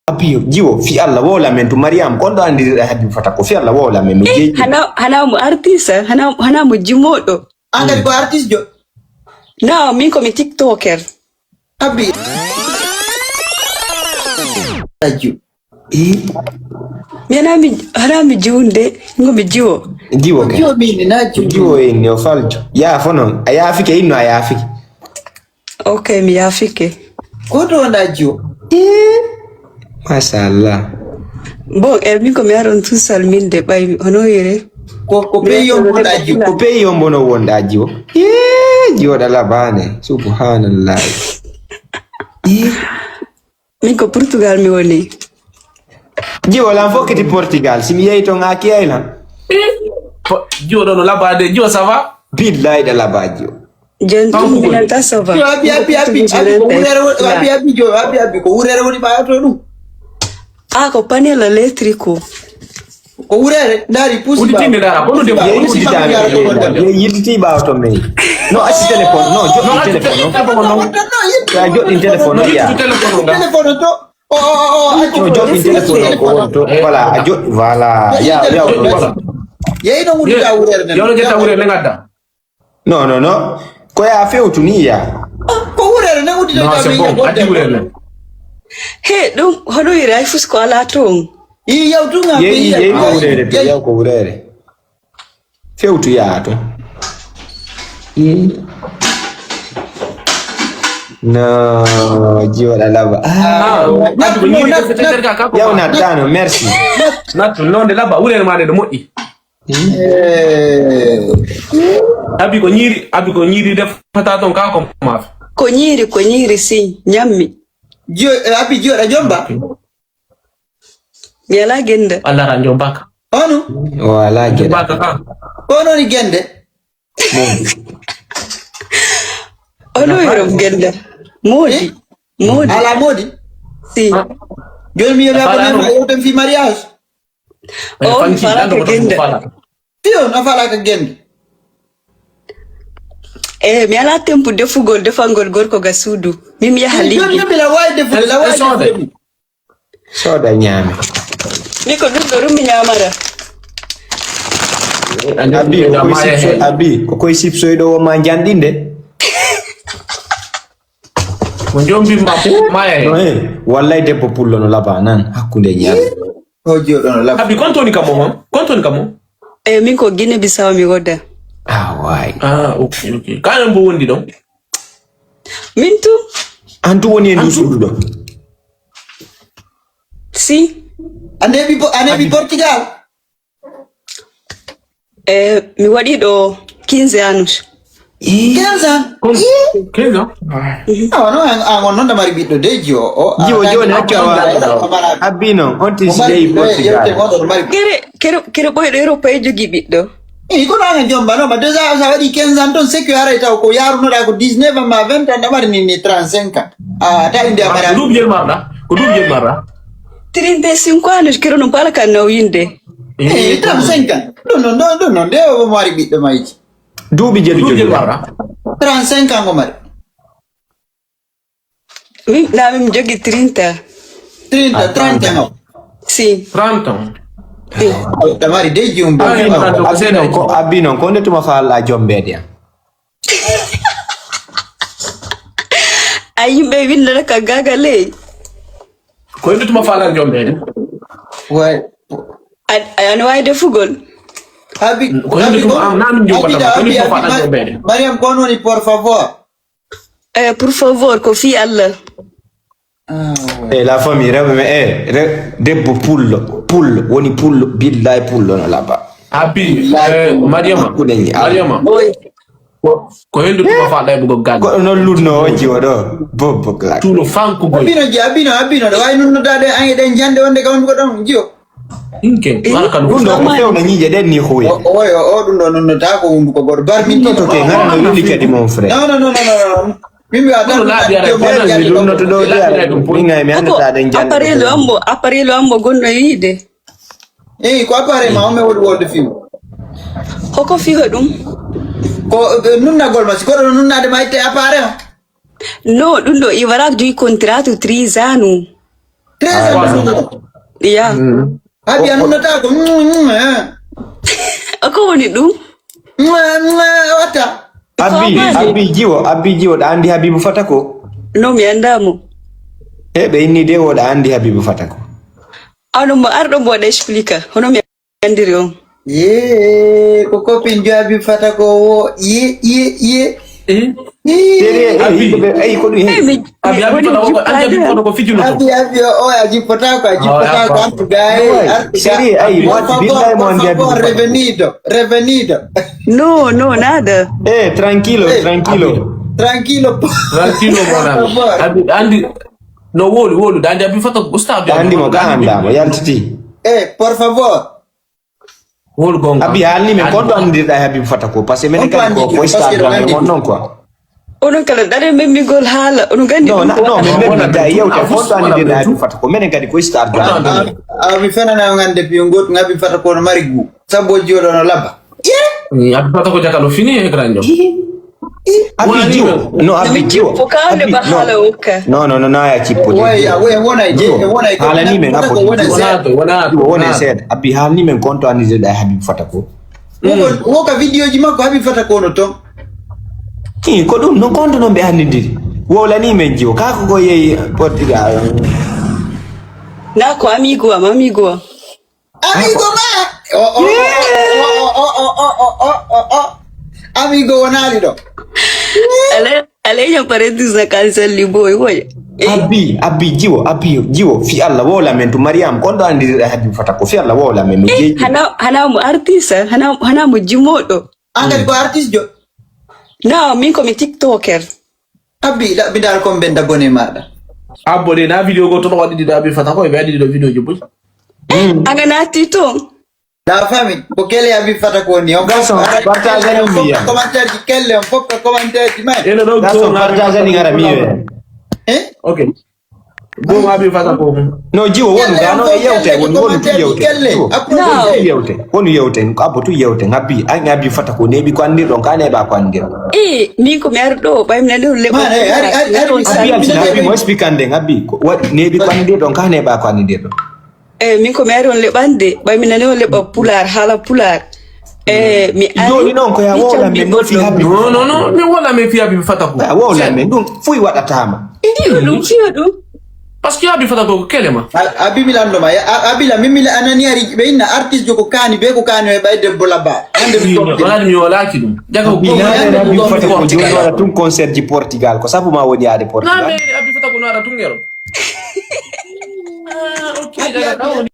Abiyo jiwo fi Allah wala men to Mariam kondo andi Habib fata ko fi Allah wala men meje hana mu artist hana mu jimodo anga ko artist jo no min ko mi tiktoker abi aju mi hana mi jiwunde ngo mi jiwo ke jiwo mini na jiwo en o faljo ya fono aya fike inno aya fike okay mi afike ko to na jiwo Masyaallah. Bon, mi ko mi aron tout salminde bay hono yere. Ko pe yombo daji. Ko pe yombo no wonda jiwo. Jiwo dala bane. Subhanallah. Mi ko Portugal mi woni. Jiwo la fo kiti Portugal. Si mi yeyi to ngaki ay la. Jiwo do no labade. Jiwo ça va? Billahi dala ba jiwo. Jentu binanta ça va. Abi ko urere woni ba to dum. Ko panel electrico. Ko urere dari pusi ba. Uditi dara bono de yiditi ba to me. No asi telephone no jo telephone. Ya jo telephone ya. Telephone to. Jo telephone to. Voilà, jo voilà. Ya. Yei no mudi da urere. Yo no jetta urere ngada. No. Ko ya fe utunia. Ko urere ne mudi da No, c'est bon. Adi urere. He dum hono yere ay fus ko ala ton. Iya utunga pe ya ko urere. Fe utu ya to. No, jiwa la lava. Ya una tano, merci. Natu non de laba urere ma de modi. Abi ko nyiri def pataton ka ko ma. Ko nyiri si nyammi. Abi da jomba. Mi ala gende. Allah ran jombaka. Onu? Wala gende. Jombaka. Ono ni gende. Ono yoro gende. Modi. Ala modi? Si. Yo mi la bana yo tem fi mariage. Fala ka gende. Tio na fala ka gende. Mi ala tempo defugol defangol gorko ga sudu. Mimi ya haligi. Yo bila wai defu la wai. Soda nyame. Niko dundo rumi nyamara. Abi ko isipso do manjandinde. Njombi mapu maye. Wallahi de popullo no laba nan hakunde nyame. Ojo no laba. Abi kontoni kamo. Mi ko Guinea Bissau mi goda. Why? Okay. Kana mbo wondi don. Mintu. Antu woni en sudu do. Si. Anebi Portugal. Mi wadi do 15 anos. 15? No, da mari biddo dejo. Jiwo na kawa. Abino onti sei Portugal. Kere boy Europe jogi biddo. Ko na jomba no, ma deja sa wadi 15 ans ton secure areta ko yaru no da ko 19 ma 20 da mari ni 35 ans. Ta india mara. Ko dubje marra. 35 anos kero non pala kan no yinde. 35 ans. No, devo mari biddo mai. Dubi jeli marra. 35 ans mari. Mi jogi 30. 30 ans. Si. 30. Tamari deji Abino konde tuma fala jombede ya. Ayimbe winda ka gagale. Konde tuma fala jombede. Wai. Ano ay de fugol. Konde tuma nan jombata. Konde tuma fala jombede. Mariam kono ni por favor. Por favor, kofi Allah. La famille debbo pullo woni pullo billahi pullo no laba. Abi Mariama ko hendu tuma fala e bugo gal ko no lunno o jiwo do bobbo kala tulo fanku go abino do way nunno dade an eden jande wonde kam ko don jiwo inke wala kan dundo ko fewna nyije den ni hoya o dun do nunno ta ko hundu ko gor bar min to ke ngara no yidi kadi mon frère no mimi ada lunno to do minga mi anda ta den jande apparello ambo gonno yide ko appare ma o me wodi film hoko fi hodum ko nunna gol ma ko nunna de mai te appare no dundo i wara du contrato 3 anni Ya. Abi anunata ko. Ako woni dum. Wata. Abi jiwo da andi Habibu Fatako. No mi andamo. Be inni de wo da andi Habibu Fatako. Ano mo ardo mo da explica. Hono mi andiri on. Ye ko copine jo Habibu Fatako wo ye. Ay ko ni Abi ko fitino ko. Abi o ajipota ko antu gai. Seri ay what billahi mo andi Habibu Revenido. No, nada. Tranquilo. Tranquilo mona. Abi andi no wolu dandi Habibu Fatako Gustavo. Andi mo ga anda mo yaltiti. Por favor. Wol gonga. Abi halni men ko do andi da Habibu Fatako parce que men kan ko Instagram non quoi. Ono kala dare memmi gol hala ono gandi no men da yewta ko do andi da Habibu Fatako men kan ko Instagram. Abi fena na ngande piungot ngabi Fatako no marigu. Sabo jodo no laba. Habibu Fatako jakalo fini e granjo. Abi jiwo. Pokale bahala oka. No ya chipo. We wona hala ni men hapo. Wona said abi hala ni men konto ani da Habibu Fatako. Woka video jima ko Habibu Fatako no to. Ko dum no konto no be hanidiri. Wola ni men jiwo ka ko ye Portugal. Na ko amigo. Amigo ma. Amigo wanalido. Ale ya parentis na cancel liboy woy. Abi jiwo fi Allah wola men to Mariam kondo andi da Habibu Fatako fi Allah wola men meje. Hana mu artista, hana mu jimodo. Anga ko artist jo. No, min ko mi TikToker. Abi la bidal ko benda bone mada. Abone na video go to wadi da Habibu Fatako e wadi do video jo buj. Anga na tito. La famille, porque Habibu Fatako ni on partage ni mia. Commentaire di kelle un po' commentaire di mai. Eno do Gaso partage ni ngara miwe. Okay. Bo Habibu Fatako. No jiwo wonu gano yewte wonu tu yewte. Wonu yewte abo tu yewte ngabi an Habibu Fatako ne bi kwandi don kane ba kwandi. Mi ko merdo bay mi nadu le. Abi mo speak ande ngabi what ne bi kwandi don kane ba kwandi do. Min ko mari on lebande bay mi nani on leba pular hala pular. Mi ani non ko ya wola men no fi Habibu. No mi wola me fi Habibu Fatako. Wola men dum fui wada tama. Ndiyo. Parce que Habibu Fatako kelema. Abi milando ma abi la mimi la anani ari be ina artist joko kani be ko kani e bay de bolaba. Ande mi wala kidum. Jaga ko Habibu Fatako jona tun concert di Portugal ko sabu ma woni ade Portugal. Na me Habibu Fatako no ara tungero. Okay, jaga